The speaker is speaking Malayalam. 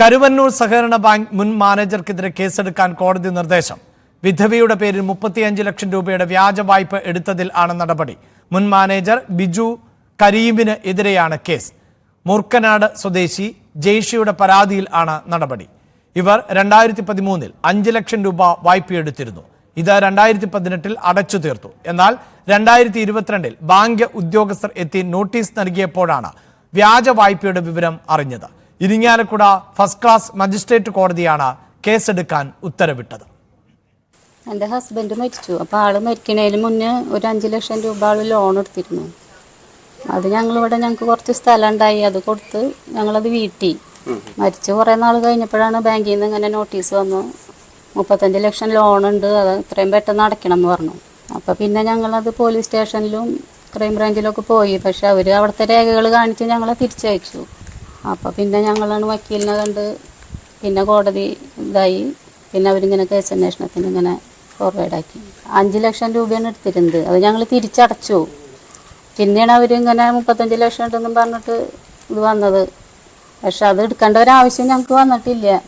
കരുവന്നൂർ സഹകരണ ബാങ്ക് മുൻ മാനേജർക്കെതിരെ കേസെടുക്കാൻ കോടതി നിർദ്ദേശം. വിധവയുടെ പേരിൽ 35 ലക്ഷം രൂപയുടെ വ്യാജ വായ്പ എടുത്തതിൽ ആണ് നടപടി. മുൻ മാനേജർ ബിജു കരീമിന് എതിരെയാണ് കേസ്. മൂർക്കനാട് സ്വദേശി ജയ്ഷിയുടെ പരാതിയിൽ ആണ് നടപടി. ഇവർ 2013-ൽ 5 ലക്ഷം രൂപ വായ്പയെടുത്തിരുന്നു. ഇത് 2018-ൽ അടച്ചു തീർത്തു. എന്നാൽ 2022-ൽ ബാങ്ക് ഉദ്യോഗസ്ഥർ എത്തി നോട്ടീസ് നൽകിയപ്പോഴാണ് വ്യാജ വായ്പയുടെ വിവരം അറിഞ്ഞത്. ഇരിങ്ങാലക്കുട ഫസ്റ്റ് ക്ലാസ് മജിസ്ട്രേറ്റ് കോടതിയാണ് കേസെടുക്കാൻ ഉത്തരവിട്ടത്. എൻ്റെ ഹസ്ബൻഡ് മരിച്ചു. അപ്പോൾ ആൾ മരിക്കുന്നതിന് മുന്നേ ഒരു 5 ലക്ഷം രൂപ ആൾ ലോൺ എടുത്തിരുന്നു. അത് ഞങ്ങൾക്ക് കുറച്ച് സ്ഥലം ഉണ്ടായി, അത് കൊടുത്ത് ഞങ്ങളത് വീട്ടി. മരിച്ച് കുറേ നാൾ കഴിഞ്ഞപ്പോഴാണ് ബാങ്കിൽ നിന്ന് ഇങ്ങനെ നോട്ടീസ് വന്നു, 35 ലക്ഷം ലോണുണ്ട്, അത് ഇത്രയും പെട്ടെന്ന് അടയ്ക്കണം എന്ന് പറഞ്ഞു. അപ്പോൾ പിന്നെ ഞങ്ങളത് പോലീസ് സ്റ്റേഷനിലും ക്രൈംബ്രാഞ്ചിലൊക്കെ പോയി. പക്ഷെ അവർ അവിടുത്തെ രേഖകൾ കാണിച്ച് ഞങ്ങളെ തിരിച്ചയച്ചു. അപ്പോൾ പിന്നെ ഞങ്ങളാണ് വക്കീലിനെ കണ്ട് പിന്നെ കോടതി ഇതായി. പിന്നെ അവരിങ്ങനെ കേസ് അന്വേഷണത്തിന് ഇങ്ങനെ ഫോർവേഡാക്കി. 5 ലക്ഷം രൂപയാണ് എടുത്തിരുന്നത്, അത് ഞങ്ങൾ തിരിച്ചടച്ചു. പിന്നെയാണ് അവരിങ്ങനെ 35 ലക്ഷം ഉണ്ടെന്നും പറഞ്ഞിട്ട് ഇത് വന്നത്. പക്ഷെ അത് എടുക്കേണ്ട ഒരാവശ്യം ഞങ്ങൾക്ക് വന്നിട്ടില്ല.